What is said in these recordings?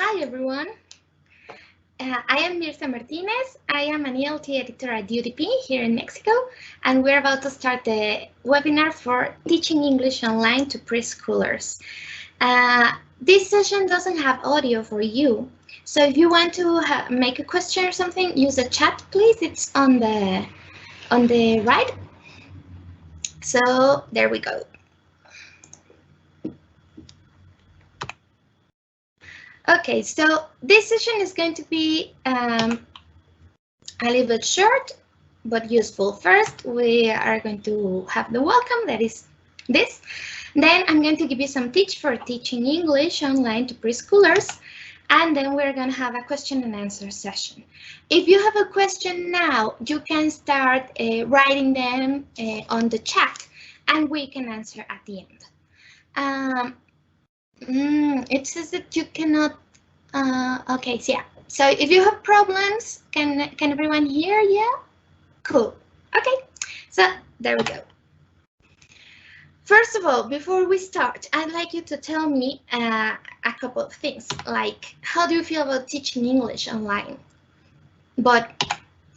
Hi everyone, I am Mirza Martinez. I am an ELT editor at UDP here in Mexico, and we're about to start the webinar for teaching English online to preschoolers. This session doesn't have audio for you, so if you want to make a question or something, use the chat, please. It's on the right. So there we go. Okay, so this session is going to be a little bit short but useful. First, we are going to have the welcome, that is this. Then I'm going to give you some tips for teaching English online to preschoolers. And then we're going to have a question and answer session. If you have a question now, you can start writing them on the chat and we can answer at the end. It says that you cannot. Okay, so yeah. So if you have problems, can everyone hear? Yeah, cool. Okay, so there we go. First of all, before we start, I'd like you to tell me a couple of things, like how do you feel about teaching English online, but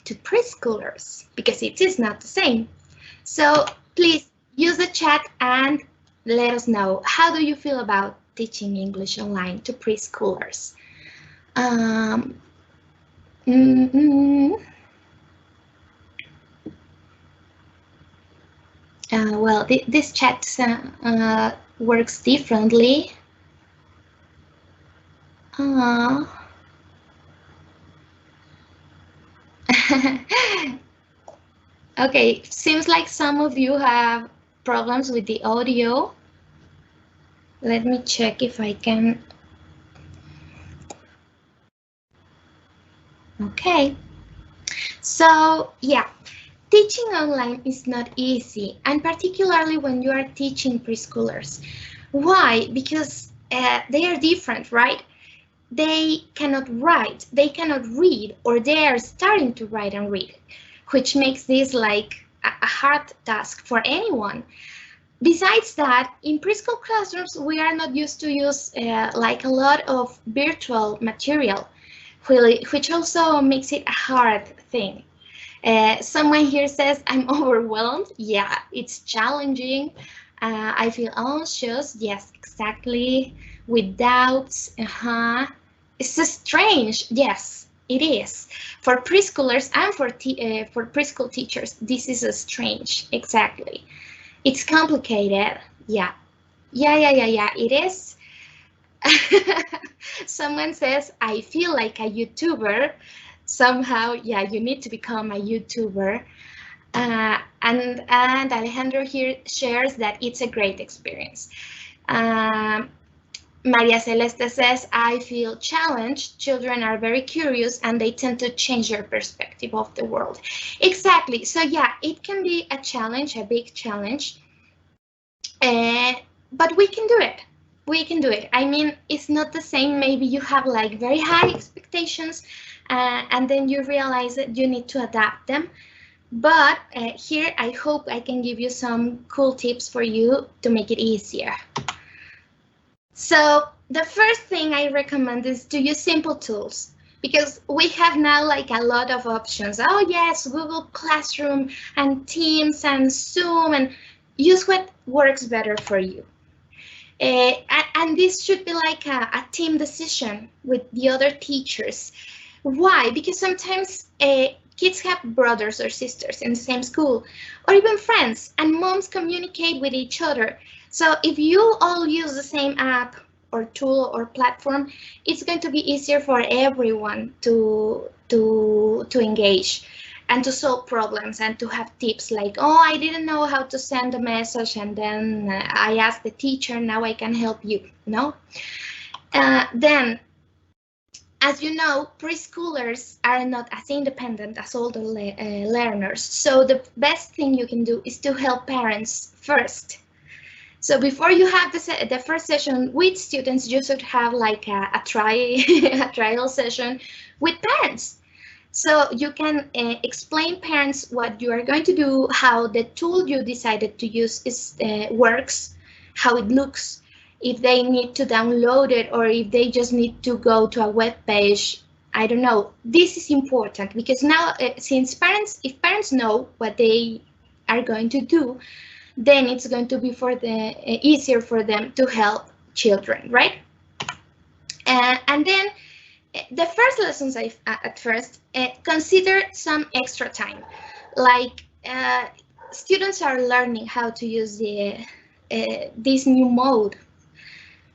to preschoolers, because it is not the same. So please use the chat and let us know, how do you feel about teaching English online to preschoolers? Well, this chat works differently. Okay, seems like some of you have problems with the audio. Let me check if I can. Okay, so yeah, teaching online is not easy, and particularly when you are teaching preschoolers. Why? Because they are different, right? They cannot write, they cannot read, or they are starting to write and read, which makes this like a hard task for anyone. Besides that, in preschool classrooms, we are not used to use like a lot of virtual material, which also makes it a hard thing. Someone here says, I'm overwhelmed. Yeah, it's challenging. I feel anxious. Yes, exactly. With doubts. It's strange. Yes, it is. For preschoolers and for preschool teachers, this is strange. Exactly. It's complicated. Yeah. Yeah, it is. Someone says, I feel like a YouTuber. Somehow, yeah, you need to become a YouTuber. And Alejandro here shares that it's a great experience. Maria Celeste says, I feel challenged. Children are very curious and they tend to change their perspective of the world. Exactly. So yeah, it can be a challenge, a big challenge. But we can do it. We can do it. I mean, it's not the same. Maybe you have like very high expectations and then you realize that you need to adapt them. But here, I hope I can give you some cool tips for you to make it easier. So the first thing I recommend is to use simple tools, because we have now like a lot of options. Oh yes, Google Classroom and Teams and Zoom, and use what works better for you. And this should be like a team decision with the other teachers. Why? Because sometimes kids have brothers or sisters in the same school, or even friends, and moms communicate with each other. So if you all use the same app or tool or platform, it's going to be easier for everyone to engage and to solve problems and to have tips like, oh, I didn't know how to send a message, and then I asked the teacher, now I can help you, no? Then, as you know, preschoolers are not as independent as older learners. So the best thing you can do is to help parents first. So before you have the first session with students, you should have like a trial session with parents. So you can explain parents what you are going to do, how the tool you decided to use works, how it looks. if they need to download it or if they just need to go to a web page. I don't know. This is important because now, since if parents know what they are going to do, then it's going to be easier for them to help children, right? And then the first lessons at first consider some extra time, like students are learning how to use this new mode.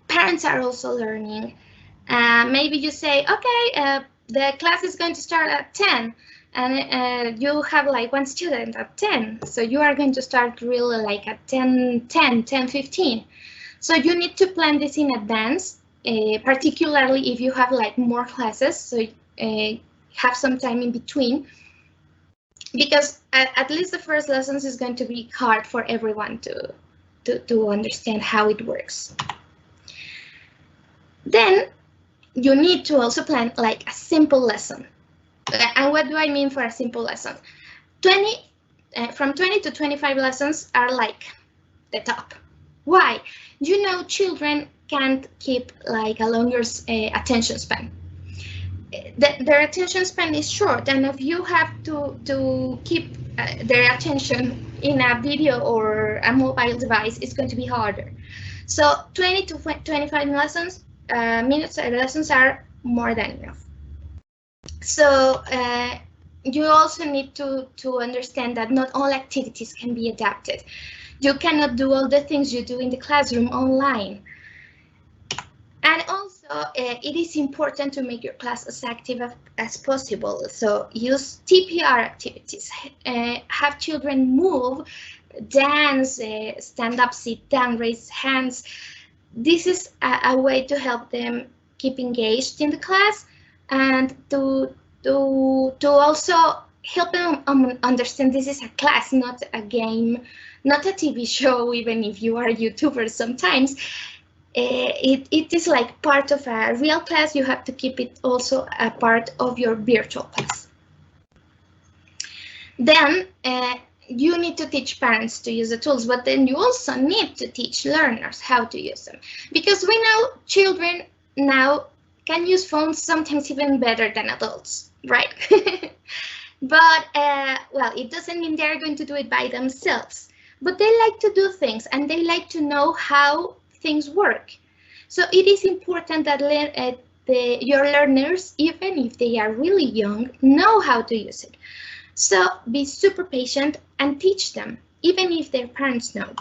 Parents are also learning. Maybe you say, okay, the class is going to start at 10 and you have like one student at 10. So you are going to start really like at 10:15. So you need to plan this in advance, particularly if you have like more classes. So have some time in between, because at least the first lessons is going to be hard for everyone to understand how it works. Then you need to also plan like a simple lesson. And what do I mean for a simple lesson? From 20 to 25 lessons are like the top. Why? You know, children can't keep like a longer attention span. Their attention span is short, and if you have to keep their attention in a video or a mobile device, it's going to be harder. So 20 to 25 lessons. Minutes lessons are more than enough. So you also need to understand that not all activities can be adapted. You cannot do all the things you do in the classroom online. And also, it is important to make your class as active as possible. So use TPR activities. Have children move, dance, stand up, sit down, raise hands. This is a way to help them keep engaged in the class and to also help them understand this is a class, not a game, not a TV show, even if you are YouTubers sometimes. It is like part of a real class. You have to keep it also a part of your virtual class. Then you need to teach parents to use the tools, but then you also need to teach learners how to use them, because we know children now can use phones sometimes even better than adults, right? But well, it doesn't mean they're going to do it by themselves, but they like to do things and they like to know how things work. So it is important that your learners, even if they are really young, know how to use it. So be super patient and teach them, even if their parents know.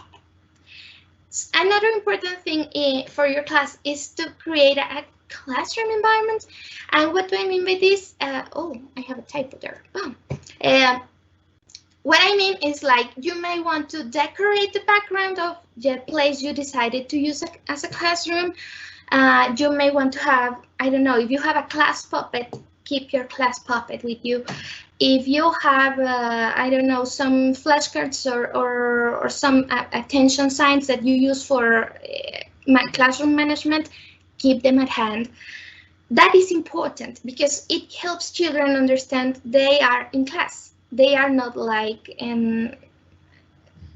Another important thing for your class is to create a classroom environment. And what do I mean by this? Oh, I have a typo there. Oh. What I mean is, like, you may want to decorate the background of the place you decided to use as a classroom. You may want to have, I don't know, if you have a class puppet, keep your class puppet with you. If you have, I don't know, some flashcards or some attention signs that you use for classroom management, keep them at hand. That is important because it helps children understand they are in class. They are not like in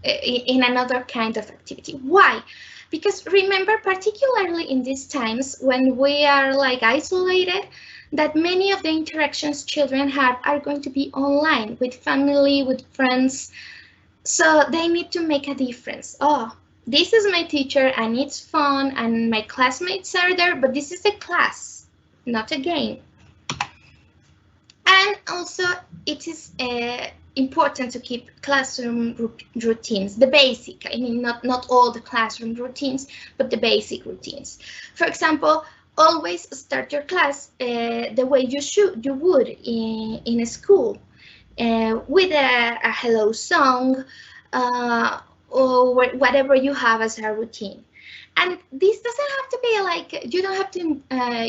another kind of activity. Why? Because remember, particularly in these times when we are like isolated, that many of the interactions children have are going to be online with family, with friends. So they need to make a difference. Oh, this is my teacher and it's fun and my classmates are there, but this is a class, not a game. And also it is important to keep classroom routines, the basic, I mean, not all the classroom routines, but the basic routines. For example, always start your class the way you would in a school, with a hello song or whatever you have as a routine. And this doesn't have to be like, you don't have to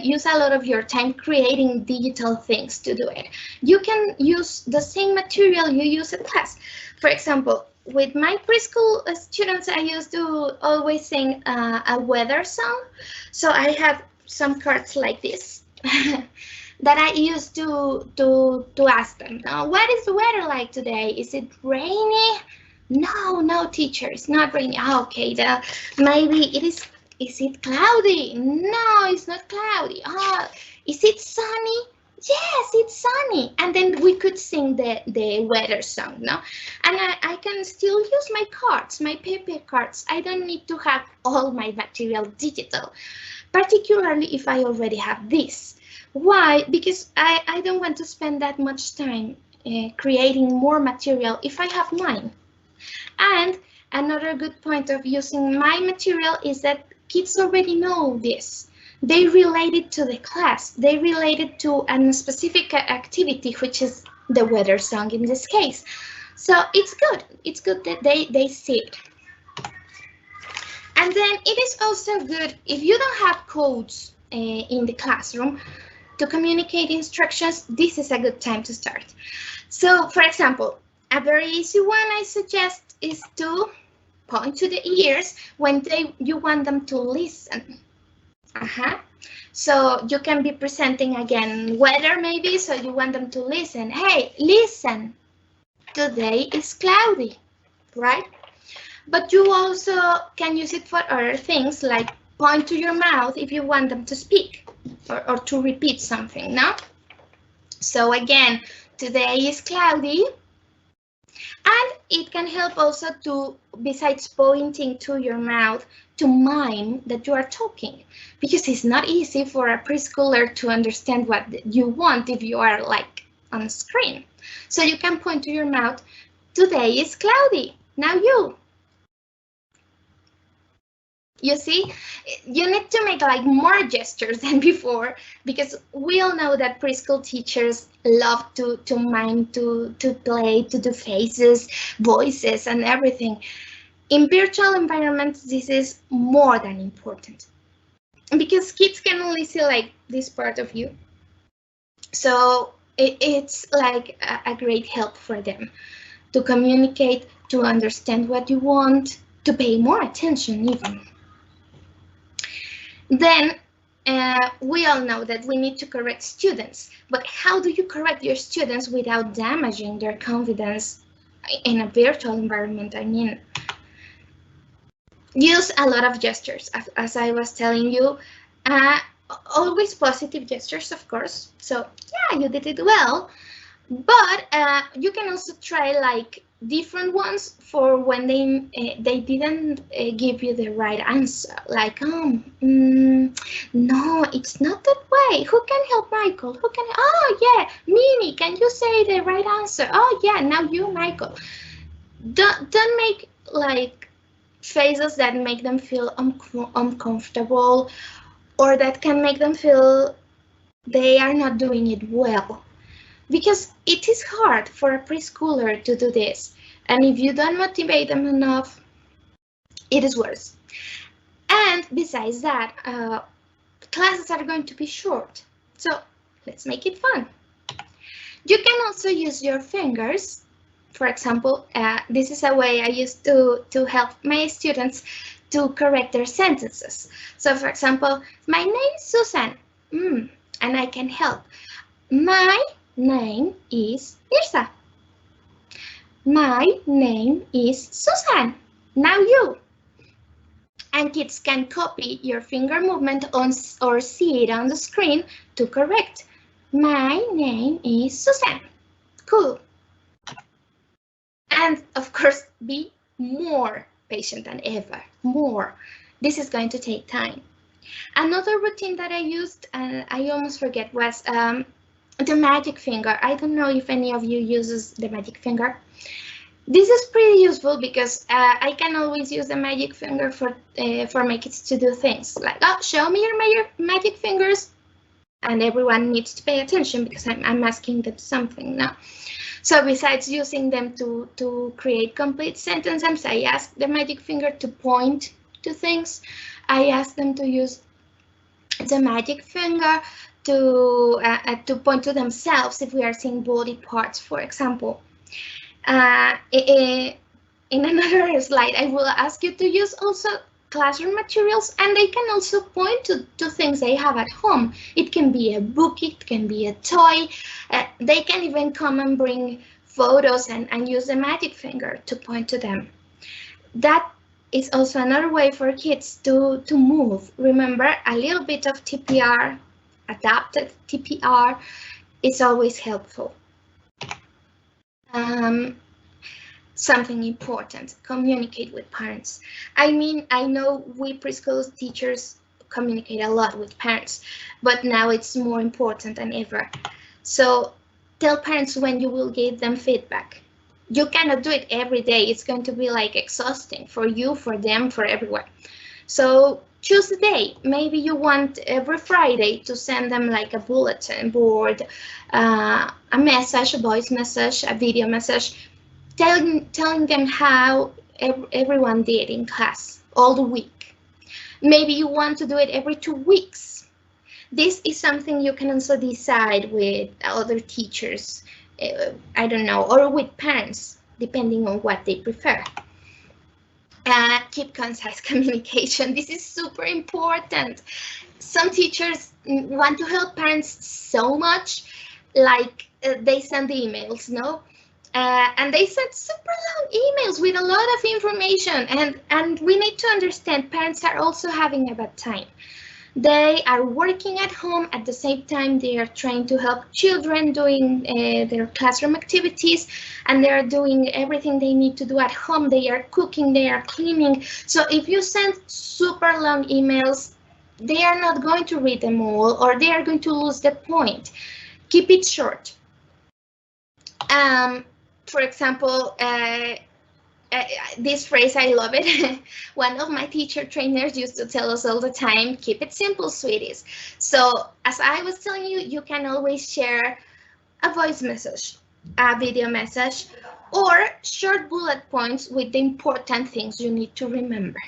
use a lot of your time creating digital things to do it. You can use the same material you use at class. For example, with my preschool students, I used to always sing a weather song. So I have some cards like this that I used to ask them, what is the weather like today? Is it rainy? No, teacher, it's not rainy. Okay, maybe it is is it cloudy? No, it's not cloudy. Oh, is it sunny? Yes, it's sunny. And then we could sing the weather song, no? And I can still use my cards, my paper cards. I don't need to have all my material digital, particularly if I already have this. Why? Because I don't want to spend that much time creating more material if I have mine. And another good point of using my material is that kids already know this. They relate it to the class. They relate it to a specific activity, which is the weather song in this case. So it's good. It's good that they see it. And then it is also good if you don't have codes in the classroom to communicate instructions. This is a good time to start. So, for example, a very easy one I suggest is to point to the ears when you want them to listen. So you can be presenting again weather maybe, so you want them to listen. Hey, listen, today is cloudy, right? But you also can use it for other things, like point to your mouth if you want them to speak or to repeat something, no? So again, today is cloudy. And it can help also to, besides pointing to your mouth, to mime that you are talking, because it's not easy for a preschooler to understand what you want if you are like on screen. So you can point to your mouth, today is cloudy, now you. You see, you need to make like more gestures than before, because we all know that preschool teachers love to mime, to play, to do faces, voices, and everything. In virtual environments, this is more than important, because kids can only see like this part of you. So it's like a great help for them to communicate, to understand what you want, to pay more attention even. Then we all know that we need to correct students, but how do you correct your students without damaging their confidence in a virtual environment? I mean, use a lot of gestures, as I was telling you, always positive gestures, of course. So yeah, you did it well, but you can also try like different ones for when they didn't give you the right answer, like no, it's not that way. Who can help Michael? Who can? Oh yeah, Mimi, can you say the right answer? Oh yeah, now you, Michael. Don't make like faces that make them feel uncomfortable, or that can make them feel they are not doing it well. Because it is hard for a preschooler to do this. And if you don't motivate them enough, it is worse. And besides that, classes are going to be short. So let's make it fun. You can also use your fingers. For example, this is a way I used to help my students to correct their sentences. So for example, my name is Susan, and I can help. My name is Mirza. My name is Susan. Now you. And kids can copy your finger movement or see it on the screen to correct. My name is Susan. Cool. And of course, be more patient than ever. More. This is going to take time. Another routine that I used, and I almost forget, was the magic finger. I don't know if any of you uses the magic finger. This is pretty useful because I can always use the magic finger for my kids to do things like, oh, show me your magic fingers, and everyone needs to pay attention because I'm asking them something now. So besides using them to create complete sentences, I ask the magic finger to point to things. I ask them to use the magic finger to point to themselves if we are seeing body parts, for example. In another slide, I will ask you to use also classroom materials, and they can also point to things they have at home. It can be a book, it can be a toy. They can even come and bring photos and use the magic finger to point to them. That It's also another way for kids to move. Remember, a little bit of TPR, adapted TPR, is always helpful. Something important, communicate with parents. I mean, I know we preschool teachers communicate a lot with parents, but now it's more important than ever. So tell parents when you will give them feedback. You cannot do it every day. It's going to be like exhausting for you, for them, for everyone. So choose a day. Maybe you want every Friday to send them like a bulletin board, a message, a voice message, a video message, telling them how everyone did in class all the week. Maybe you want to do it every 2 weeks. This is something you can also decide with other teachers, I don't know, or with parents, depending on what they prefer. Keep concise communication. This is super important. Some teachers want to help parents so much, like they send emails, no? And they send super long emails with a lot of information, and we need to understand parents are also having a bad time. They are working at home at the same time they are trying to help children doing their classroom activities, and they are doing everything they need to do at home. They are cooking, they are cleaning. So if you send super long emails, they are not going to read them all, or they are going to lose the point. Keep it short. For example, this phrase, I love it. One of my teacher trainers used to tell us all the time, keep it simple, sweeties. So as I was telling you, you can always share a voice message, a video message, or short bullet points with the important things you need to remember.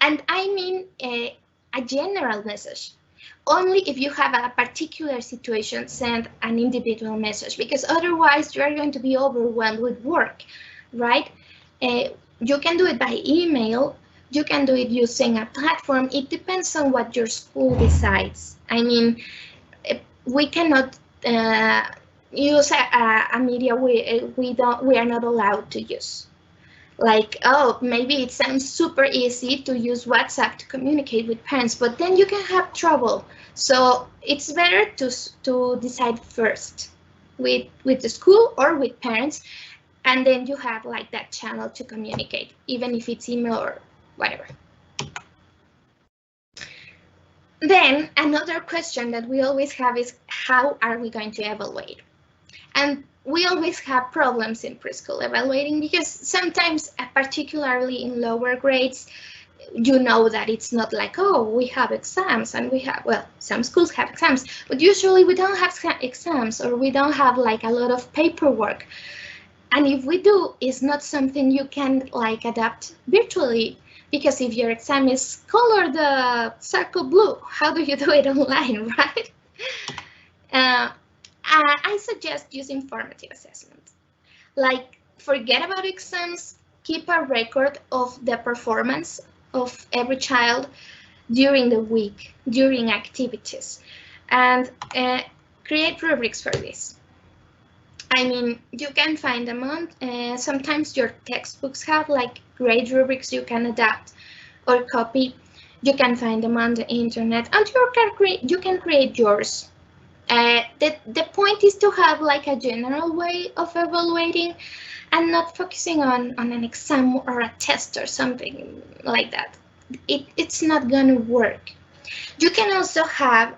And I mean a general message. Only if you have a particular situation, send an individual message, because otherwise you are going to be overwhelmed with work, right? You can do it by email, you can do it using a platform. It depends on what your school decides. I mean, we cannot use a media we are not allowed to use. Like, oh, maybe it sounds super easy to use WhatsApp to communicate with parents, but then you can have trouble. So it's better to decide first with the school or with parents, and then you have like that channel to communicate, even if it's email or whatever. Then another question that we always have is, how are we going to evaluate? And we always have problems in preschool evaluating, because sometimes, particularly in lower grades, you know that it's not like, oh, we have exams, and we have, well, some schools have exams, but usually we don't have exams, or we don't have like a lot of paperwork. And if we do, it's not something you can like adapt virtually, because if your exam is color the circle blue, how do you do it online, right? I suggest using formative assessment. Like, forget about exams, keep a record of the performance of every child during the week, during activities, and create rubrics for this. I mean, you can find them on, sometimes your textbooks have like great rubrics you can adapt or copy. You can find them on the internet, and you can create yours. The point is to have like a general way of evaluating, and not focusing on an exam or a test or something like that. It's not gonna work. You can also have,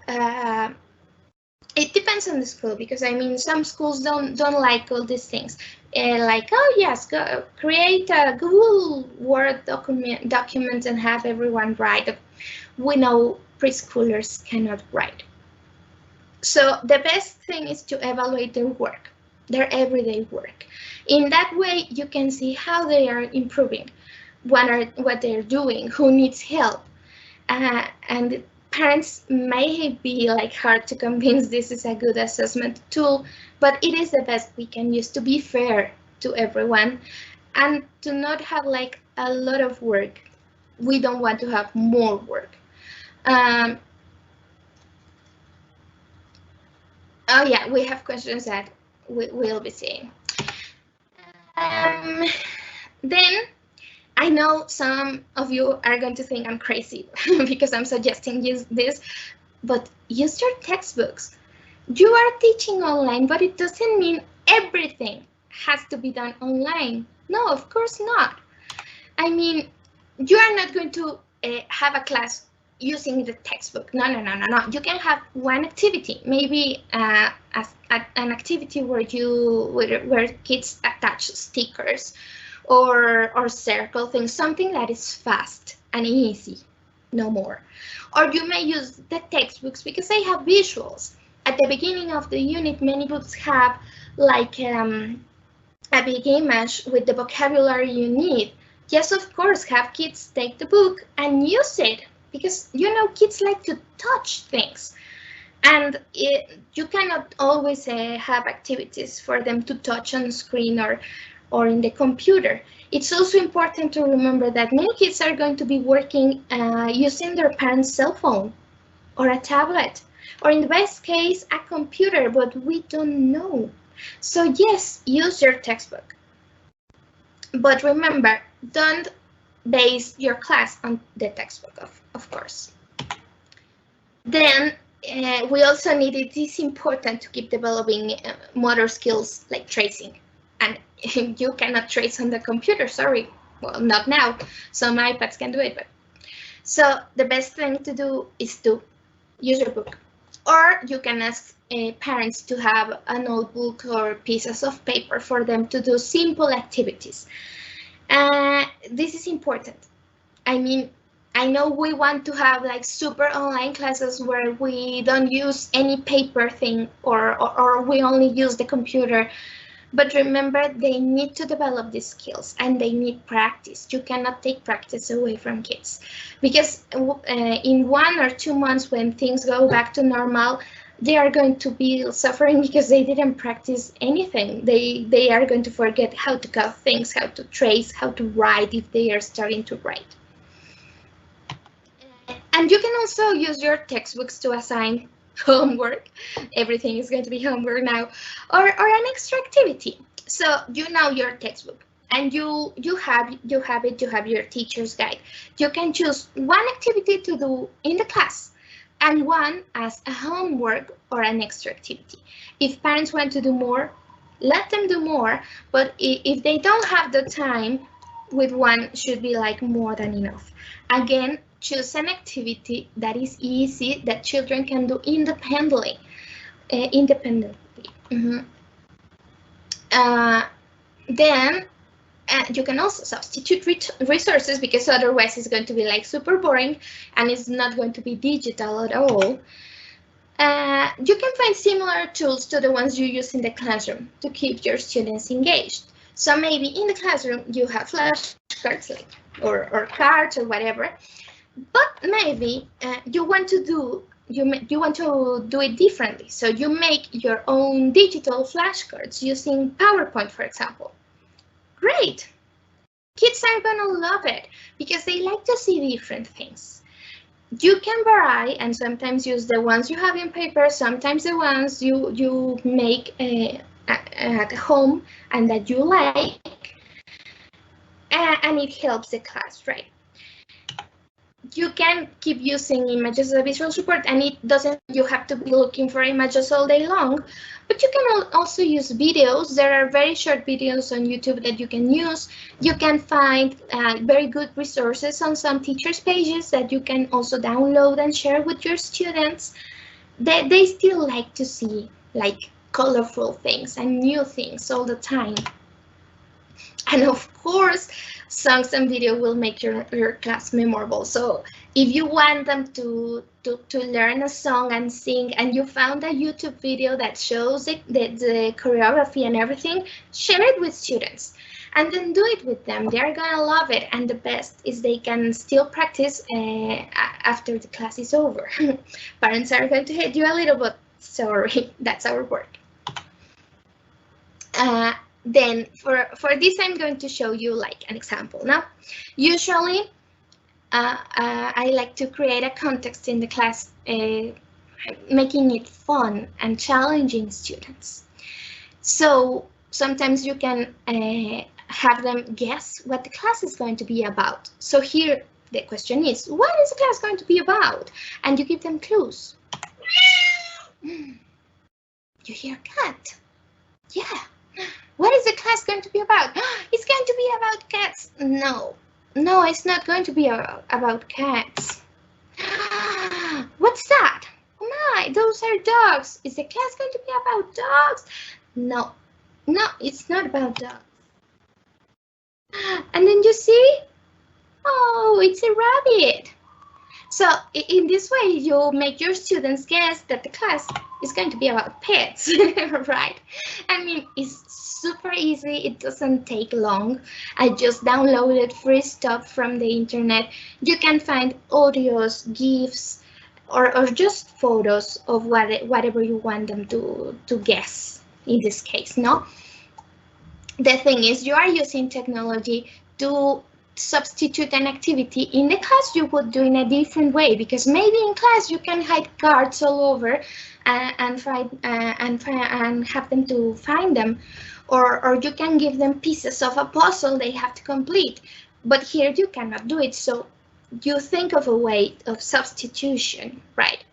it depends on the school, because I mean, some schools don't like all these things. Like, oh yes, go create a Google Word document and have everyone write. We know preschoolers cannot write. So the best thing is to evaluate their work, their everyday work. In that way, you can see how they are improving, what they're doing, who needs help. And parents may be like hard to convince this is a good assessment tool, but it is the best we can use to be fair to everyone and to not have like a lot of work. We don't want to have more work. Oh yeah, we have questions that we will be seeing. Then I know some of you are going to think I'm crazy because I'm suggesting use this, but use your textbooks. You are teaching online, but it doesn't mean everything has to be done online. No, of course not. I mean, you are not going to have a class using the textbook. No, no, no, no, no. You can have one activity, maybe an activity where kids attach stickers or circle things, something that is fast and easy, no more. Or you may use the textbooks because they have visuals. At the beginning of the unit, many books have like a big image with the vocabulary you need. Yes, of course, have kids take the book and use it because kids like to touch things, and you cannot always have activities for them to touch on the screen or in the computer. It's also important to remember that many kids are going to be working using their parents' cell phone or a tablet, or in the best case, a computer, but we don't know. So yes, use your textbook. But remember, don't base your class on the textbook, of course. Then we also need, it is important to keep developing motor skills like tracing. And you cannot trace on the computer, sorry. Well, not now. Some iPads can do it. But so the best thing to do is to use your book. Or you can ask parents to have a notebook or pieces of paper for them to do simple activities. This is important. I mean, I know we want to have like super online classes where we don't use any paper thing or we only use the computer. But remember, they need to develop these skills and they need practice. You cannot take practice away from kids because in 1 or 2 months when things go back to normal, they are going to be suffering because they didn't practice anything. They are going to forget how to count things, how to trace, how to write if they are starting to write. And you can also use your textbooks to assign homework. Everything is going to be homework now, or an extra activity. So you know your textbook and you have your teacher's guide. You can choose one activity to do in the class and one as a homework or an extra activity. If parents want to do more, let them do more, but if they don't have the time, with one should be like more than enough. Again, choose an activity that is easy, that children can do independently. Then you can also substitute resources because otherwise it's going to be like super boring and it's not going to be digital at all. You can find similar tools to the ones you use in the classroom to keep your students engaged. So maybe in the classroom you have flashcards or cards or whatever, but maybe you want to do it differently. So you make your own digital flashcards using PowerPoint, for example. Great! Kids are gonna love it because they like to see different things. You can vary and sometimes use the ones you have in paper, sometimes the ones you make at home and that you like, and it helps the class, right? You can keep using images as a visual support, and you have to be looking for images all day long, but you can also use videos. There are very short videos on YouTube that you can use. You can find very good resources on some teachers' pages that you can also download and share with your students. They still like to see like colorful things and new things all the time. And of course, songs and video will make your class memorable. So if you want them to learn a song and sing, and you found a YouTube video that shows the choreography and everything, share it with students. And then do it with them. They're gonna love it. And the best is they can still practice after the class is over. Parents are going to hate you a little, but sorry, that's our work. Then for this, I'm going to show you like an example. Now, usually I like to create a context in the class, making it fun and challenging students. So sometimes you can have them guess what the class is going to be about. So here the question is, what is the class going to be about? And you give them clues. You hear a cat. Yeah. What is the class going to be about? It's going to be about cats. No, it's not going to be about cats. What's that? Oh my, those are dogs. Is the class going to be about dogs? No, it's not about dogs. And then you see, oh, it's a rabbit. So in this way, you make your students guess that the class is going to be about pets, right? I mean, it's super easy. It doesn't take long. I just downloaded free stuff from the internet. You can find audios, GIFs, or just photos of whatever you want them to guess in this case, no? The thing is, you are using technology to substitute an activity in the class you would do in a different way, because maybe in class you can hide cards all over and have them to find them, or you can give them pieces of a puzzle they have to complete, but here you cannot do it. So you think of a way of substitution, right?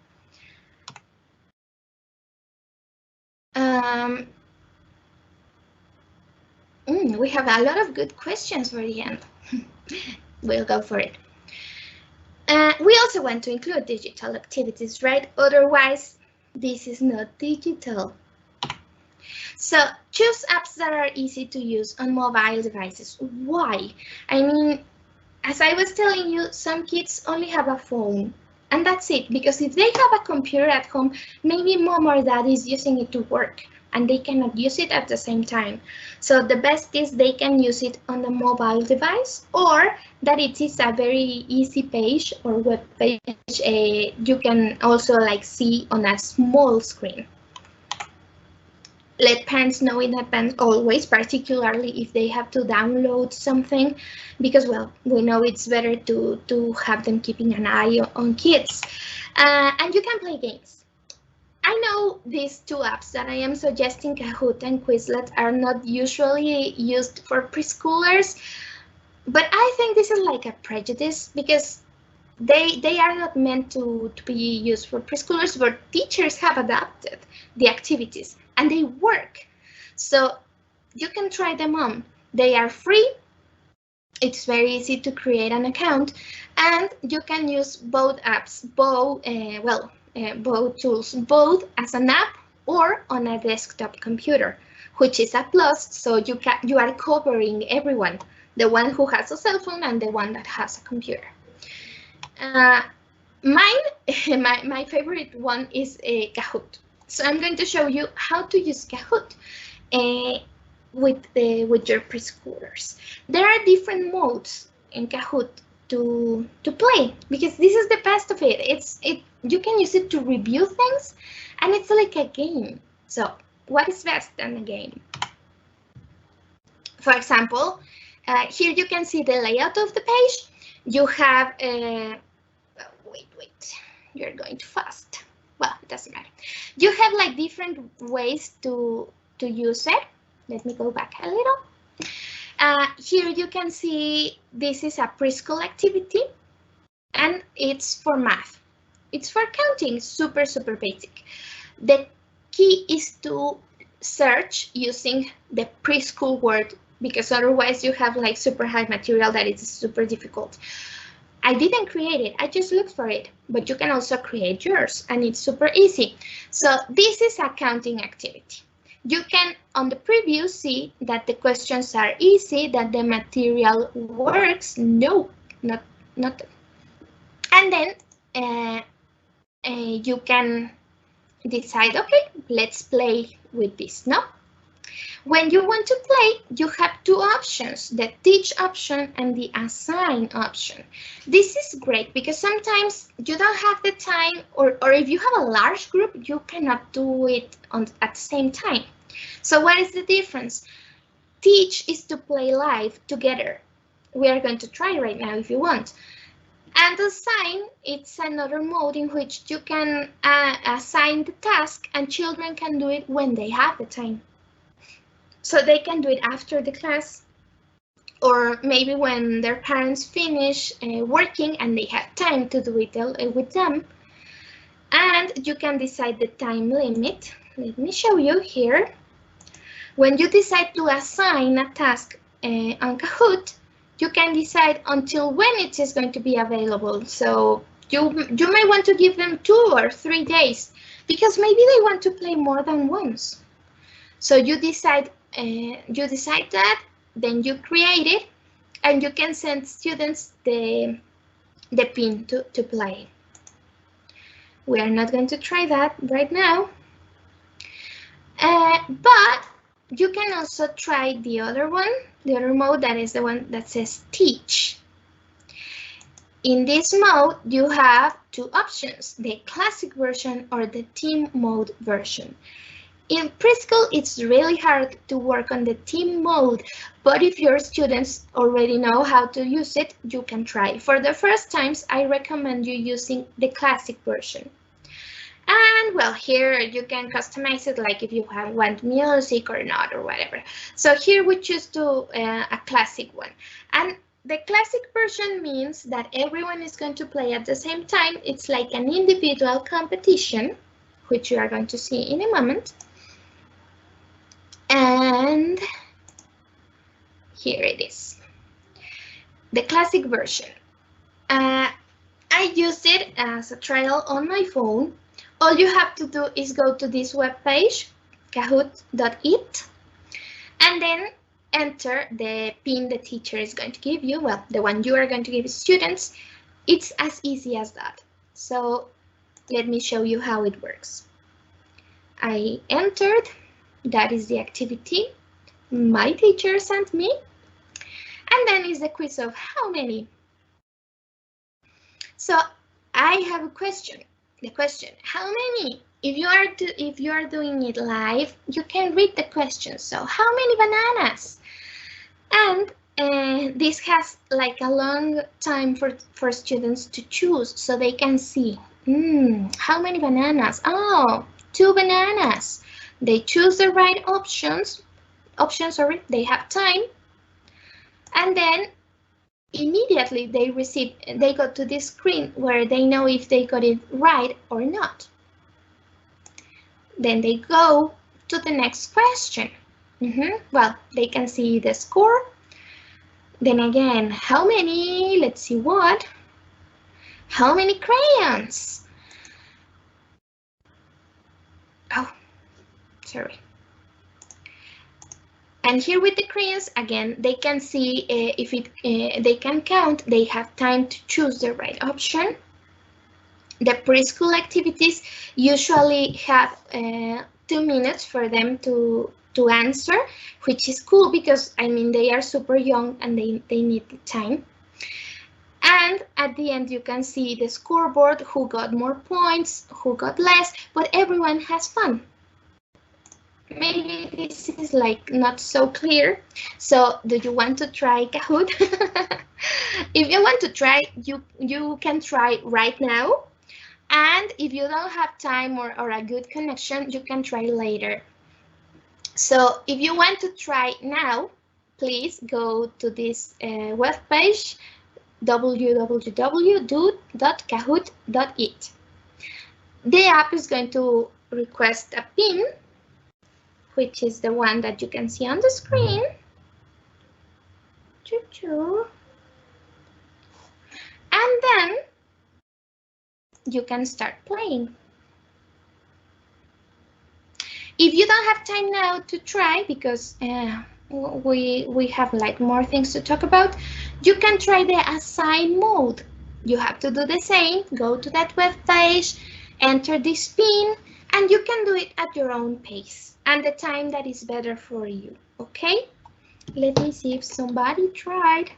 We have a lot of good questions for the end. We'll go for it. We also want to include digital activities, right? Otherwise, this is not digital. So choose apps that are easy to use on mobile devices. Why? I mean, as I was telling you, some kids only have a phone, and that's it. Because if they have a computer at home, maybe mom or dad is using it to work, and they cannot use it at the same time. So the best is they can use it on the mobile device, or that it is a very easy page or web page you can also like see on a small screen. Let parents know in advance always, particularly if they have to download something, because, well, we know it's better to have them keeping an eye on kids. And you can play games. I know these two apps that I am suggesting, Kahoot and Quizlet, are not usually used for preschoolers, but I think this is like a prejudice, because they are not meant to be used for preschoolers, but teachers have adapted the activities and they work. So you can try them on. They are free. It's very easy to create an account, and you can use both apps, both tools, both as an app or on a desktop computer, which is a plus. So you are covering everyone, the one who has a cell phone and the one that has a computer. My favorite one is Kahoot. So I'm going to show you how to use Kahoot with your preschoolers. There are different modes in Kahoot to play, because this is the best of it. You can use it to review things, and it's like a game. So what is best than a game? For example, here you can see the layout of the page. You have wait, you're going too fast. Well, it doesn't matter. You have like different ways to use it. Let me go back a little. Here you can see this is a preschool activity, and it's for math. It's for counting, super basic. The key is to search using the preschool word, because otherwise you have like super high material that is super difficult. I didn't create it, I just looked for it, but you can also create yours, and it's super easy. So this is a counting activity. You can, on the preview, see that the questions are easy, that the material works. No, not. And then you can decide, okay, let's play with this, no? When you want to play, you have two options, the teach option and the assign option. This is great because sometimes you don't have the time, or if you have a large group, you cannot do it at the same time. So what is the difference? Teach is to play live together. We are going to try right now if you want. And assign, it's another mode in which you can assign the task, and children can do it when they have the time. So they can do it after the class, or maybe when their parents finish working and they have time to do it with them. And you can decide the time limit. Let me show you here. When you decide to assign a task on Kahoot, you can decide until when it is going to be available. So you may want to give them 2 or 3 days because maybe they want to play more than once. So you decide that, then you create it, and you can send students the pin to play. We are not going to try that right now, but you can also try the other one, the other mode, that is the one that says teach. In this mode, you have 2 options, the classic version or the team mode version. In preschool, it's really hard to work on the team mode, but if your students already know how to use it, you can try. For the first times, I recommend you using the classic version. And well, here you can customize it, like if you want music or not or whatever. So here we choose a classic one. And the classic version means that everyone is going to play at the same time. It's like an individual competition, which you are going to see in a moment. And here it is, the classic version. I used it as a trial on my phone. All you have to do is go to this web page, kahoot.it, and then enter the pin the teacher is going to give you, well, the one you are going to give students. It's as easy as that. So let me show you how it works. I entered, that is the activity my teacher sent me, and then is the quiz of how many. So I have a question. The question, how many? If you are doing it live, you can read the question. So how many bananas? And this has like a long time for students to choose, so they can see how many bananas. Oh, 2 bananas. They choose the right options. They have time, and then immediately they go to this screen where they know if they got it right or not. Then they go to the next question. Well, they can see the score. Then again, how many? Let's see what. How many crayons? Oh, sorry. And here with the crayons, again, they can see if they can count, they have time to choose the right option. The preschool activities usually have 2 minutes for them to answer, which is cool because, I mean, they are super young and they need the time. And at the end, you can see the scoreboard, who got more points, who got less, but everyone has fun. Maybe this is like not so clear. So do you want to try Kahoot? If you want to try, you can try right now. And if you don't have time or a good connection, you can try later. So if you want to try now, please go to this web page, www.kahoot.it. The app is going to request a pin, which is the one that you can see on the screen. And then you can start playing. If you don't have time now to try, because we have like more things to talk about, you can try the assign mode. You have to do the same, go to that web page, enter this pin, and you can do it at your own pace and the time that is better for you, okay? Let me see if somebody tried.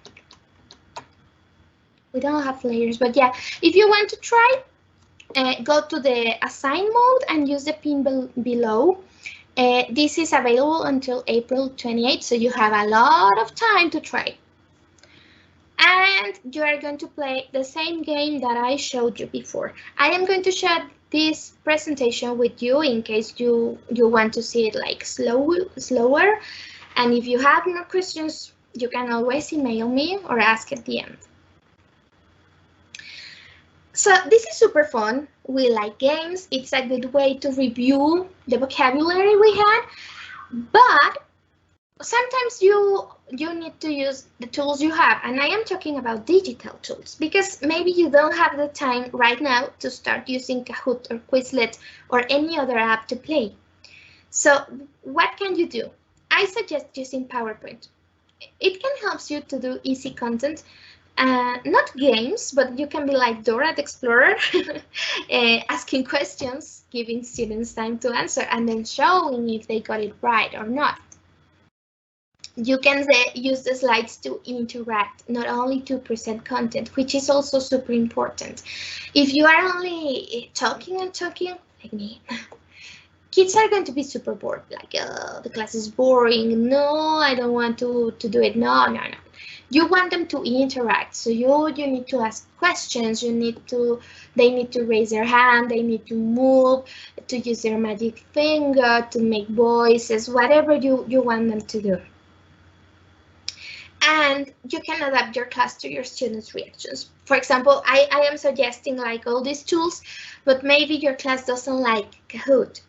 We don't have layers, but yeah, if you want to try, go to the assign mode and use the pin below. This is available until April 28th, so you have a lot of time to try. And you are going to play the same game that I showed you before. I am going to share this presentation with you in case you want to see it like slower. And if you have more questions, you can always email me or ask at the end. So this is super fun. We like games. It's a good way to review the vocabulary we had, but sometimes you need to use the tools you have, and I am talking about digital tools because maybe you don't have the time right now to start using Kahoot or Quizlet or any other app to play. So what can you do? I suggest using PowerPoint. It can help you to do easy content, not games, but you can be like Dora the Explorer, asking questions, giving students time to answer, and then showing if they got it right or not. You can use the slides to interact, not only to present content, which is also super important. If you are only talking and talking, like me, kids are going to be super bored, like, the class is boring, no, I don't want to do it, no. You want them to interact, so you need to ask questions, they need to raise their hand, they need to move, to use their magic finger, to make voices, whatever you want them to do. And you can adapt your class to your students' reactions. For example, I am suggesting like all these tools, but maybe your class doesn't like Kahoot.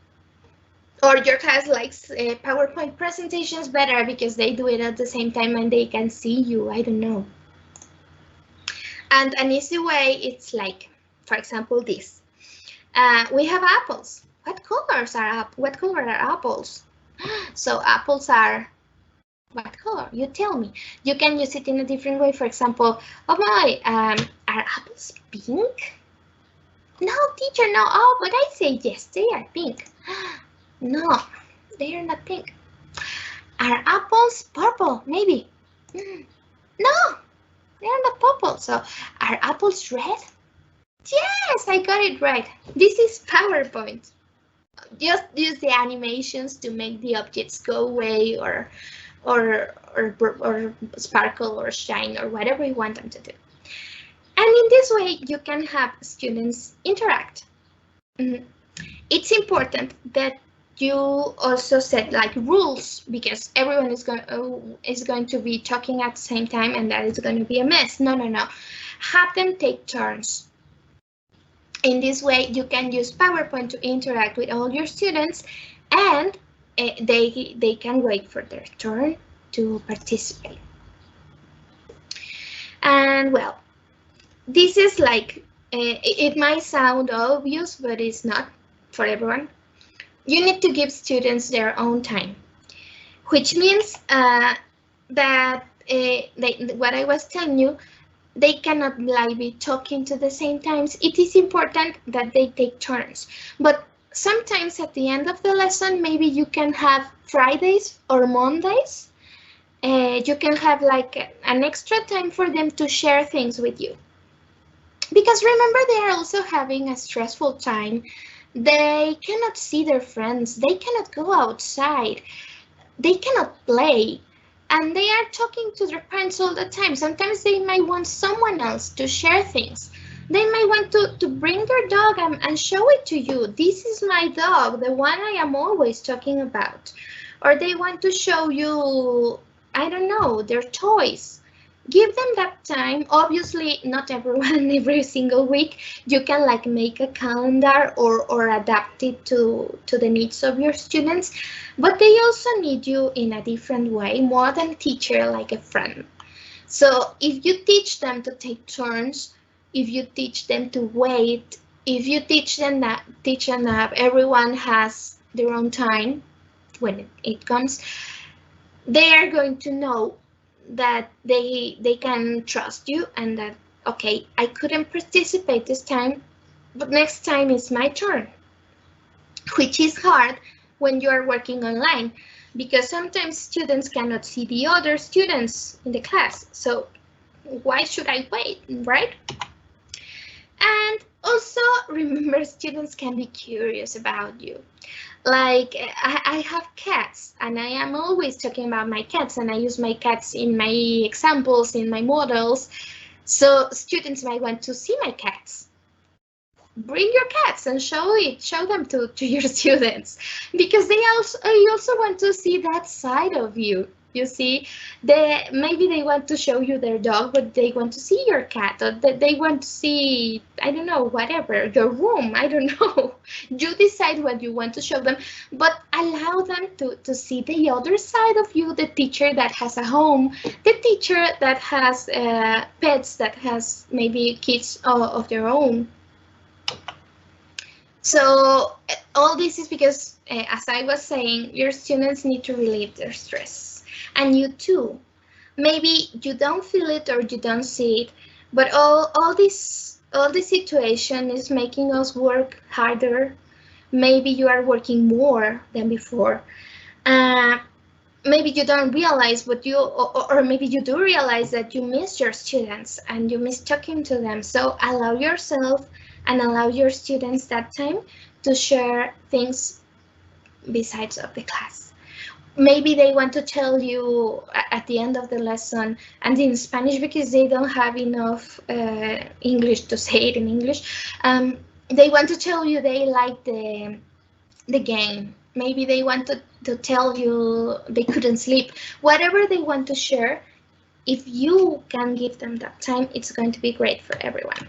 Or your class likes PowerPoint presentations better because they do it at the same time and they can see you, I don't know. And an easy way, it's like, for example, this. We have apples. What color are apples? So apples are, what color? You tell me. You can use it in a different way. For example, oh my, are apples pink? No, teacher, no. Oh, but I say yes, they are pink. No, they are not pink. Are apples purple? Maybe. No, they are not purple. So are apples red? Yes, I got it right. This is PowerPoint. Just use the animations to make the objects go away or sparkle or shine or whatever you want them to do. And in this way, you can have students interact. It's important that you also set like rules because everyone is going to be talking at the same time and that is going to be a mess. No. Have them take turns. In this way, you can use PowerPoint to interact with all your students and they can wait for their turn to participate. And well, this is like, it might sound obvious, but it's not for everyone. You need to give students their own time, which means that what I was telling you, they cannot like be talking to the same times. It is important that they take turns, but sometimes at the end of the lesson, maybe you can have Fridays or Mondays. You can have like an extra time for them to share things with you. Because remember, they are also having a stressful time. They cannot see their friends. They cannot go outside. They cannot play. And they are talking to their parents all the time. Sometimes they might want someone else to share things. They might want to bring their dog and show it to you. This is my dog, the one I am always talking about. Or they want to show you, I don't know, their toys. Give them that time. Obviously, not everyone every single week. You can like make a calendar or adapt it to the needs of your students. But they also need you in a different way, more than teacher, like a friend. So if you teach them to take turns, if you teach them to wait, if you teach them that everyone has their own time when it comes, they are going to know that they can trust you and that, okay, I couldn't participate this time, but next time it's my turn, which is hard when you are working online because sometimes students cannot see the other students in the class. So why should I wait, right? And also remember, students can be curious about you. Like I have cats and I am always talking about my cats and I use my cats in my examples, in my models. So students might want to see my cats. Bring your cats and show them to your students because they also want to see that side of you. you see, maybe they want to show you their dog, but they want to see your cat, or they want to see, I don't know, whatever, your room, I don't know. You decide what you want to show them, but allow them to see the other side of you, the teacher that has a home, the teacher that has pets, that has maybe kids of their own. So all this is because, as I was saying, your students need to relieve their stress, and you too. Maybe you don't feel it or you don't see it, but all this situation is making us work harder. Maybe you are working more than before. Maybe you don't realize, but or maybe you do realize that you miss your students and you miss talking to them. So allow yourself and allow your students that time to share things besides of the class. Maybe they want to tell you at the end of the lesson, and in Spanish, because they don't have enough English to say it in English, they want to tell you they like the game. Maybe they want to tell you they couldn't sleep. Whatever they want to share, if you can give them that time, it's going to be great for everyone.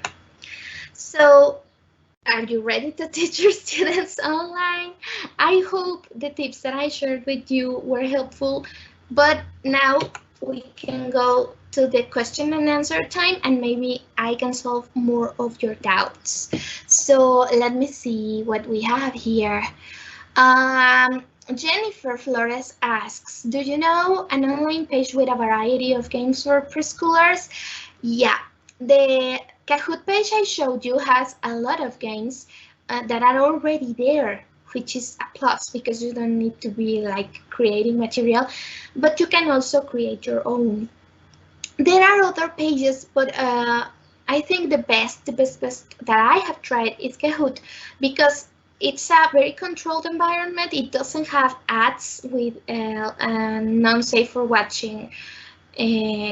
So, are you ready to teach your students online? I hope the tips that I shared with you were helpful, but now we can go to the question and answer time, and maybe I can solve more of your doubts. So let me see what we have here. Jennifer Flores asks, do you know an online page with a variety of games for preschoolers? Yeah, the Kahoot page I showed you has a lot of games that are already there, which is a plus because you don't need to be like creating material, but you can also create your own. There are other pages, but I think the best that I have tried is Kahoot, because it's a very controlled environment. It doesn't have ads with non-safe for watching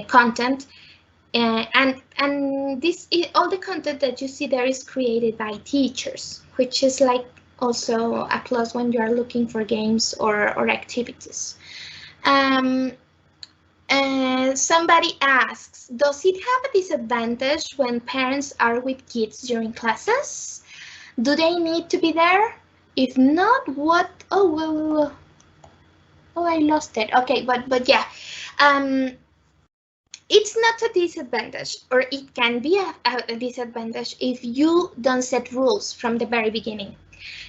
content. And this all the content that you see there is created by teachers, which is like also a plus when you are looking for games or activities. Somebody asks, does it have a disadvantage when parents are with kids during classes? Do they need to be there? If not, what? Oh, I lost it. Okay, but yeah. It's not a disadvantage, or it can be a disadvantage if you don't set rules from the very beginning.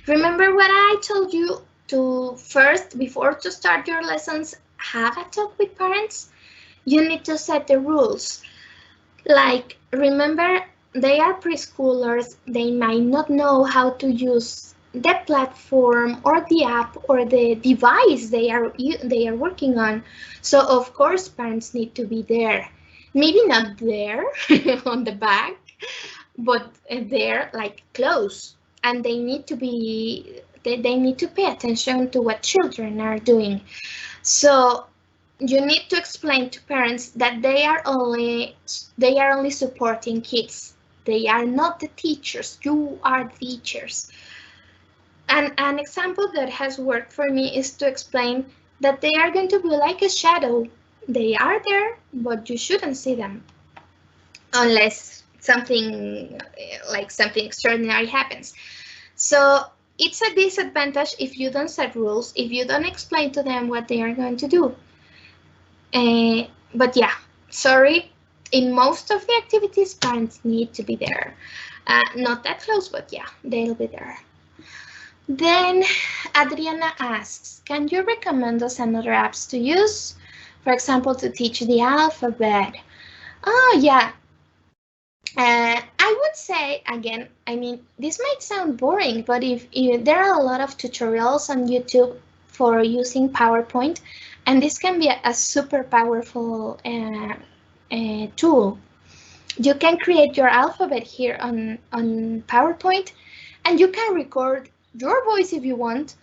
Remember what I told you to first, before to start your lessons, have a talk with parents? You need to set the rules. Like, remember, they are preschoolers, they might not know how to use the platform or the app or the device they are working on. So of course parents need to be there. Maybe not there on the back, but there like close. And they need to be they need to pay attention to what children are doing. So you need to explain to parents that they are only supporting kids. They are not the teachers. You are the teachers. And an example that has worked for me is to explain that they are going to be like a shadow. They are there, but you shouldn't see them unless something extraordinary happens. So it's a disadvantage if you don't set rules, if you don't explain to them what they are going to do. But yeah, sorry, in most of the activities, parents need to be there. Not that close, but yeah, they'll be there. Then Adriana asks, can you recommend us another apps to use? For example, to teach the alphabet. Oh, yeah. I would say, again, I mean, this might sound boring, but if there are a lot of tutorials on YouTube for using PowerPoint, and this can be a super powerful tool. You can create your alphabet here on PowerPoint, and you can record your voice if you want,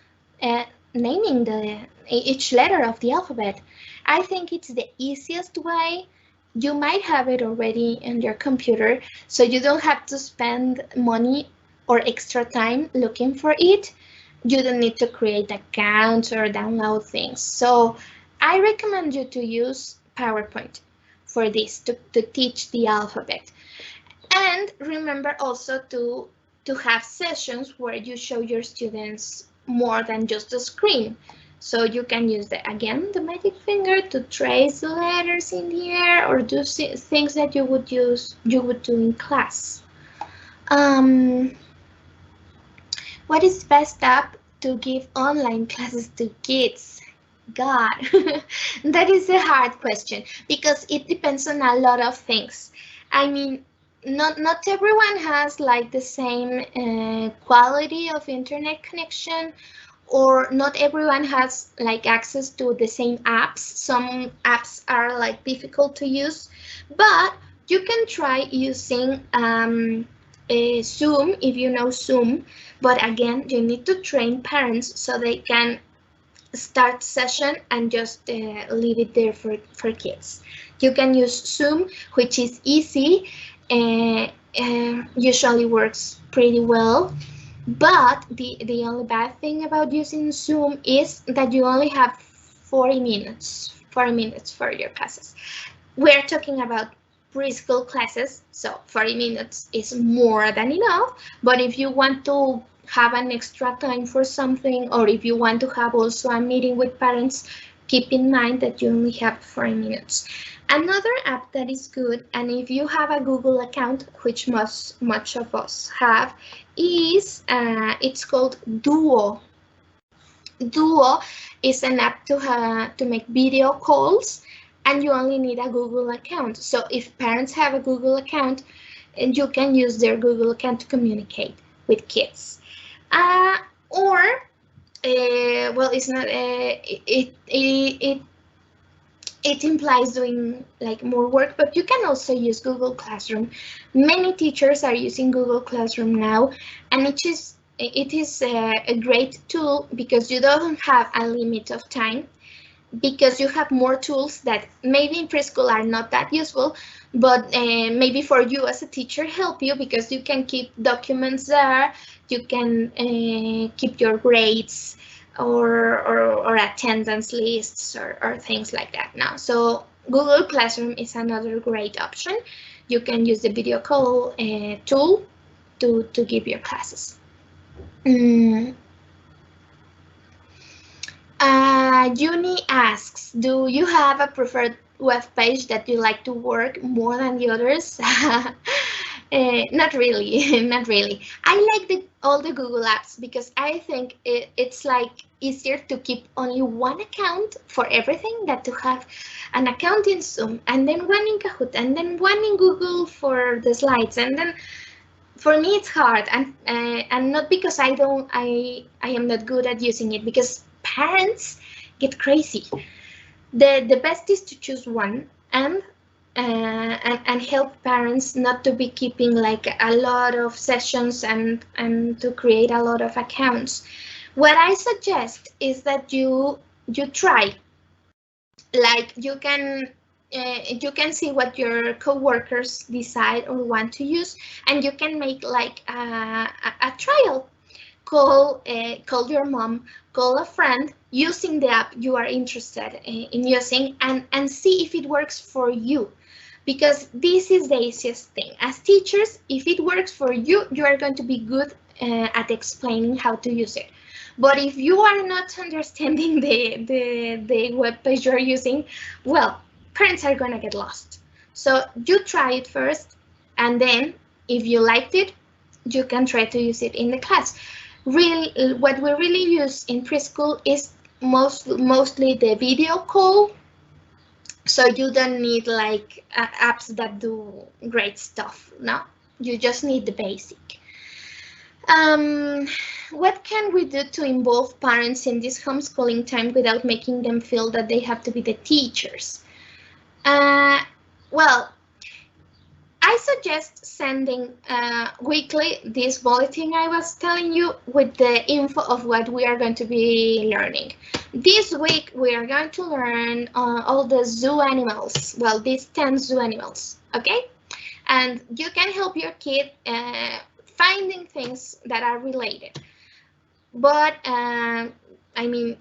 naming each letter of the alphabet. I think it's the easiest way. You might have it already in your computer, so you don't have to spend money or extra time looking for it. You don't need to create accounts or download things. So I recommend you to use PowerPoint for this, to teach the alphabet. And remember also to have sessions where you show your students more than just a screen. So you can use the magic finger to trace the letters in the air, or do things that you would do in class. What is best app to give online classes to kids? God, that is a hard question because it depends on a lot of things. I mean, not everyone has like the same quality of internet connection, or not everyone has like access to the same apps. Some apps are like difficult to use, but you can try using Zoom if you know Zoom. But again, you need to train parents so they can start session and just leave it there for kids. You can use Zoom, which is easy and usually works pretty well. But the only bad thing about using Zoom is that you only have 40 minutes for your classes. We're talking about preschool classes, so 40 minutes is more than enough. But if you want to have an extra time for something, or if you want to have also a meeting with parents, keep in mind that you only have 40 minutes. Another app that is good, and if you have a Google account, which much of us have, is it's called Duo. Duo is an app to make video calls, and you only need a Google account. So if parents have a Google account, you can use their Google account to communicate with kids. Or well, it's not it implies doing like more work, but you can also use Google Classroom. Many teachers are using Google Classroom now, and it is a great tool because you don't have a limit of time, because you have more tools that maybe in preschool are not that useful, but maybe for you as a teacher help you, because you can keep documents there, you can keep your grades or attendance lists or things like that now. So Google Classroom is another great option. You can use the video call tool to give your classes. Juni asks, do you have a preferred web page that you like to work more than the others? Not really, not really. I like all the Google apps because I think it's like easier to keep only one account for everything than to have an account in Zoom, and then one in Kahoot, and then one in Google for the slides, and then for me it's hard, and not because I am not good at using it, because parents get crazy. The best is to choose one and help parents not to be keeping like a lot of sessions and to create a lot of accounts. What I suggest is that you try, like you can see what your co-workers decide or want to use, and you can make like a trial. Call your mom, call a friend using the app you are interested in using, and see if it works for you, because this is the easiest thing. As teachers, if it works for you, you are going to be good at explaining how to use it. But if you are not understanding the web page you're using, well, parents are gonna get lost. So you try it first, and then if you liked it, you can try to use it in the class. Really, what we really use in preschool is mostly the video call. So you don't need like apps that do great stuff. No, you just need the basic. What can we do to involve parents in this homeschooling time without making them feel that they have to be the teachers? Well, I suggest sending weekly this bulletin I was telling you with the info of what we are going to be learning. This week we are going to learn all the zoo animals. Well, these 10 zoo animals, okay? And you can help your kid finding things that are related. But I mean,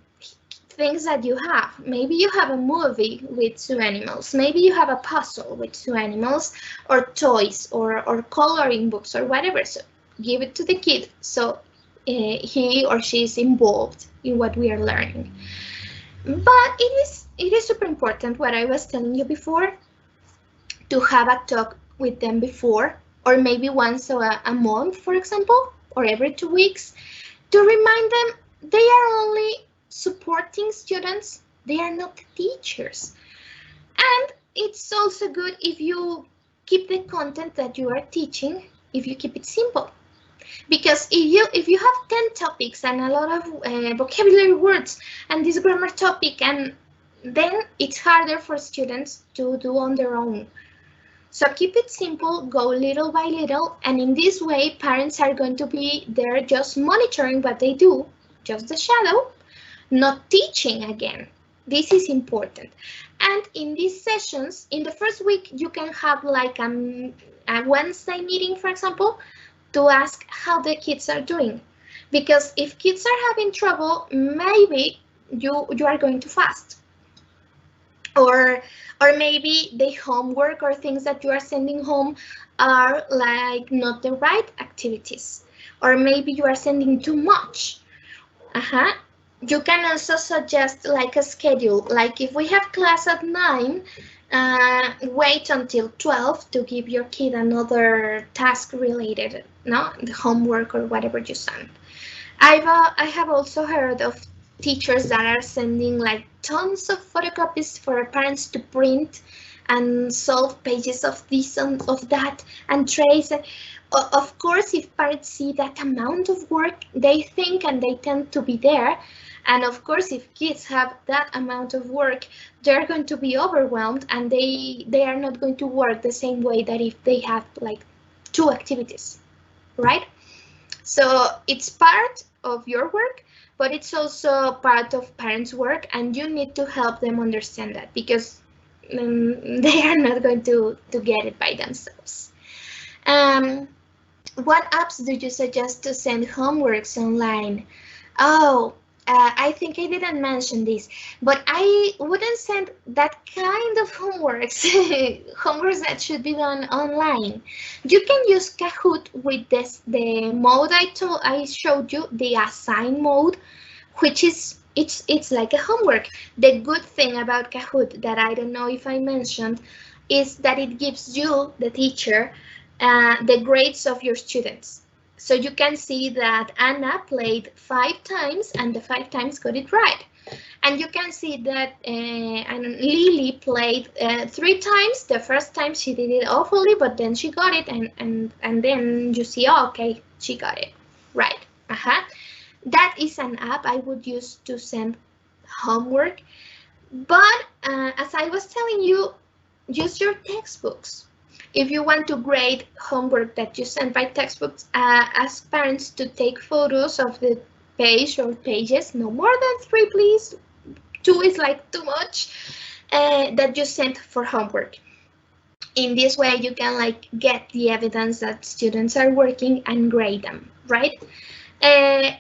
things that you have. Maybe you have a movie with two animals. Maybe you have a puzzle with two animals, or toys, or coloring books, or whatever. So give it to the kid so he or she is involved in what we are learning. But it is super important, what I was telling you before, to have a talk with them before, or maybe once a month, for example, or every 2 weeks, to remind them they are only supporting students, they are not the teachers. And it's also good if you keep the content that you are teaching, if you keep it simple. Because if you have 10 topics and a lot of vocabulary words and this grammar topic, and then it's harder for students to do on their own. So keep it simple, go little by little, and in this way parents are going to be there just monitoring what they do, just the shadow, not teaching again. This is important. And in these sessions, in the first week, you can have like a Wednesday meeting, for example, to ask how the kids are doing. Because if kids are having trouble, maybe you are going too fast. Or maybe the homework or things that you are sending home are like not the right activities. Or maybe you are sending too much. You can also suggest like a schedule. Like if we have class at 9, wait until 12 to give your kid another task related, no, the homework or whatever you send. I have also heard of teachers that are sending like tons of photocopies for parents to print and solve pages of this and of that and trace. Of course, if parents see that amount of work, they think and they tend to be there. And of course, if kids have that amount of work, they're going to be overwhelmed and they are not going to work the same way that if they have like 2 activities, right? So it's part of your work, but it's also part of parents' work, and you need to help them understand that, because they are not going to get it by themselves. What apps do you suggest to send homeworks online? Oh, I think I didn't mention this, but I wouldn't send that kind of homeworks, homeworks that should be done online. You can use Kahoot with the mode I showed you, the assign mode, which is it's like a homework. The good thing about Kahoot that I don't know if I mentioned is that it gives you, the teacher, the grades of your students. So you can see that Anna played 5 times and the 5 times got it right. And you can see that Lily played 3 times. The first time she did it awfully, but then she got it, and then you see, oh, okay, she got it right. That is an app I would use to send homework. But as I was telling you, use your textbooks. If you want to grade homework that you send by textbooks, ask parents to take photos of the page or pages, no more than 3, please. 2 is like too much, that you sent for homework. In this way, you can like get the evidence that students are working and grade them, right?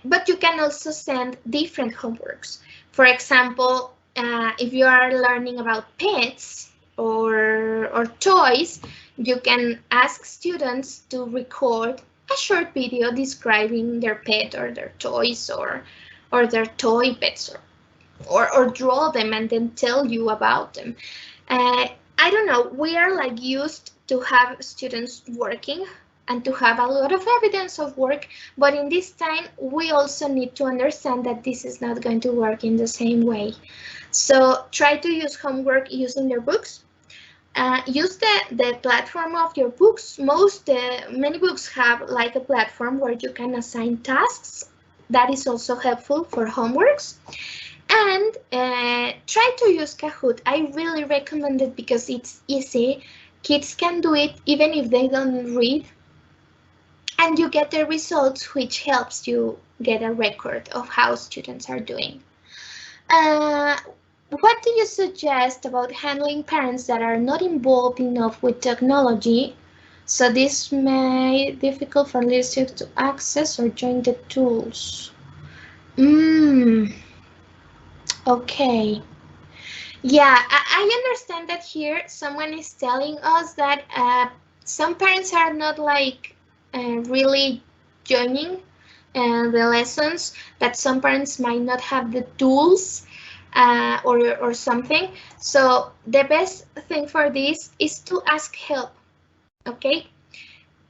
But you can also send different homeworks. For example, if you are learning about pets or toys, you can ask students to record a short video describing their pet or their toys or their toy pets, or draw them and then tell you about them. I don't know, we are like used to have students working and to have a lot of evidence of work, but in this time we also need to understand that this is not going to work in the same way. So try to use homework using their books. Use the platform of your books. Many books have like a platform where you can assign tasks. That is also helpful for homeworks. And try to use Kahoot. I really recommend it because it's easy. Kids can do it even if they don't read. And you get the results, which helps you get a record of how students are doing. What do you suggest about handling parents that are not involved enough with technology, so this may be difficult for leaders to access or join the tools? Okay. Yeah, I understand that here someone is telling us that some parents are not like really joining the lessons, that some parents might not have the tools or something. So the best thing for this is to ask help, okay?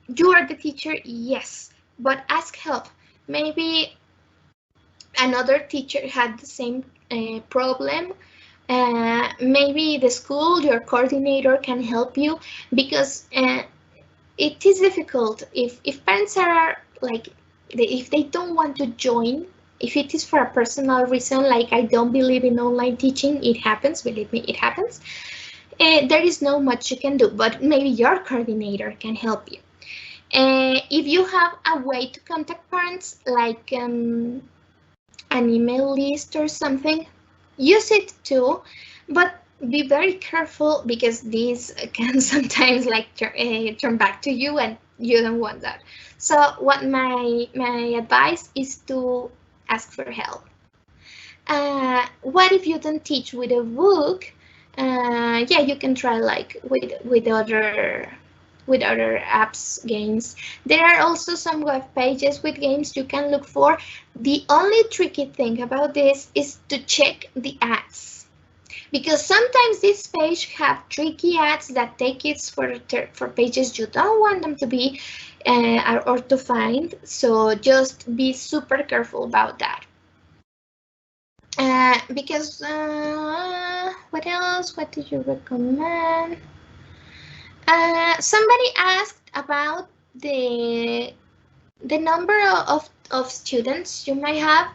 You are the teacher, yes, but ask help. Maybe another teacher had the same problem. Maybe the school, your coordinator can help you, because it is difficult if parents are like, if they don't want to join, if it is for a personal reason, like I don't believe in online teaching, it happens, believe me, it happens. There is no much you can do, but maybe your coordinator can help you. If you have a way to contact parents, like an email list or something, use it too, but be very careful, because this can sometimes like turn back to you, and you don't want that. So what my advice is to ask for help. What if you don't teach with a book? Yeah, you can try like with other apps, games. There are also some web pages with games you can look for. The only tricky thing about this is to check the ads, because sometimes this page have tricky ads that take kids for pages you don't want them to be or to find. So just be super careful about that. Because what else? What did you recommend? Somebody asked about the number of students you might have.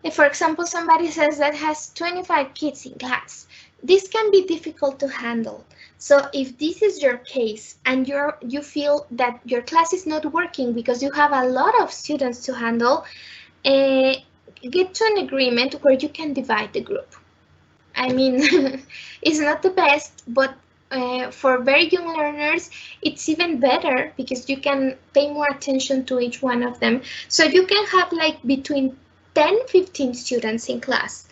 If, for example, somebody says that has 25 kids in class, this can be difficult to handle. So if this is your case and you feel that your class is not working because you have a lot of students to handle, get to an agreement where you can divide the group. I mean, it's not the best, but for very young learners, it's even better, because you can pay more attention to each one of them. So you can have like between 10-15 students in class.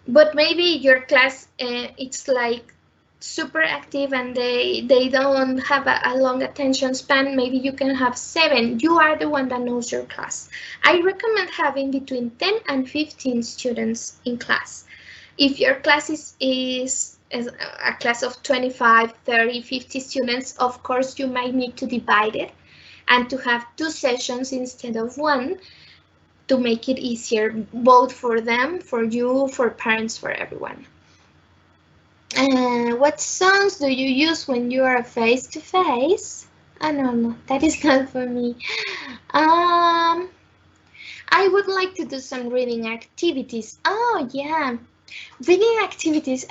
But maybe your class, it's like super active and they don't have a long attention span. Maybe you can have 7. You are the one that knows your class. I recommend having between 10 and 15 students in class. If your class is a class of 25, 30, 50 students, of course you might need to divide it and to have 2 sessions instead of 1, to make it easier, both for them, for you, for parents, for everyone. What songs do you use when you are face to face? I don't know, that is not for me. I would like to do some reading activities. Oh yeah, reading activities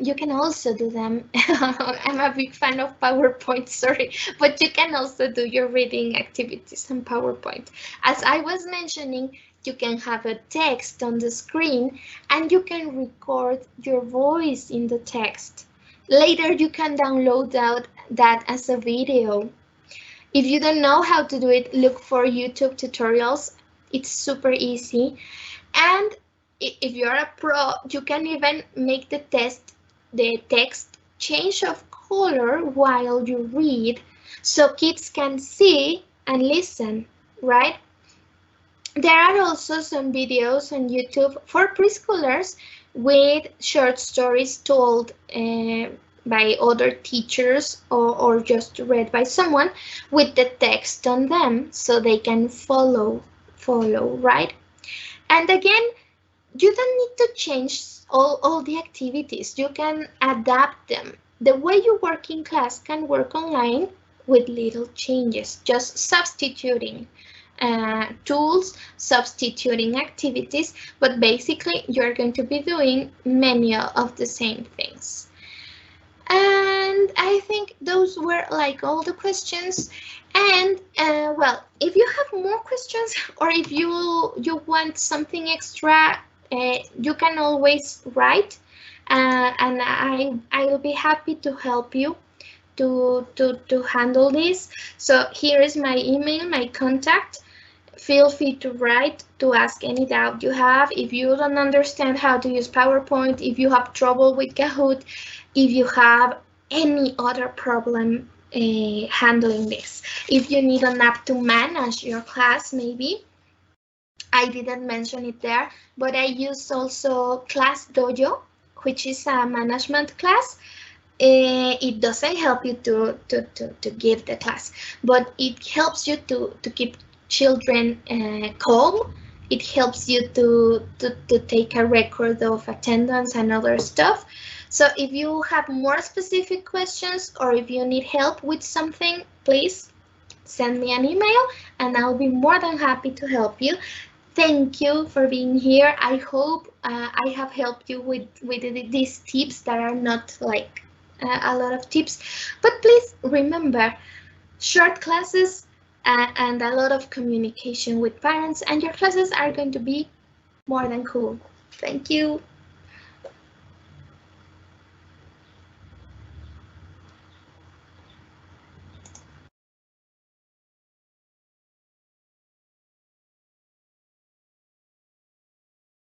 you can also do them. I'm a big fan of PowerPoint, sorry, but you can also do your reading activities on PowerPoint. As I was mentioning, you can have a text on the screen and you can record your voice in the text. Later you can download that as a video. If you don't know how to do it, look for YouTube tutorials. It's super easy. And if you're a pro, you can even make the text change of color while you read, so kids can see and listen, right? There are also some videos on YouTube for preschoolers with short stories told by other teachers or just read by someone with the text on them, so they can follow, right? And again, you don't need to change all the activities. You can adapt them. The way you work in class can work online with little changes, just substituting tools, substituting activities, but basically you're going to be doing many of the same things. And I think those were like all the questions. And well, if you have more questions, or if you want something extra, you can always write, and I will be happy to help you to handle this. So here is my email, my contact. Feel free to write, to ask any doubt you have. If you don't understand how to use PowerPoint, if you have trouble with Kahoot, if you have any other problem handling this. If you need an app to manage your class, maybe. I didn't mention it there, but I use also Class Dojo, which is a management class. It doesn't help you to give the class, but it helps you to keep children calm. It helps you to take a record of attendance and other stuff. So if you have more specific questions or if you need help with something, please send me an email and I'll be more than happy to help you. Thank you for being here. I hope I have helped you with these tips that are not like a lot of tips, but please remember, short classes and a lot of communication with parents and your classes are going to be more than cool. Thank you.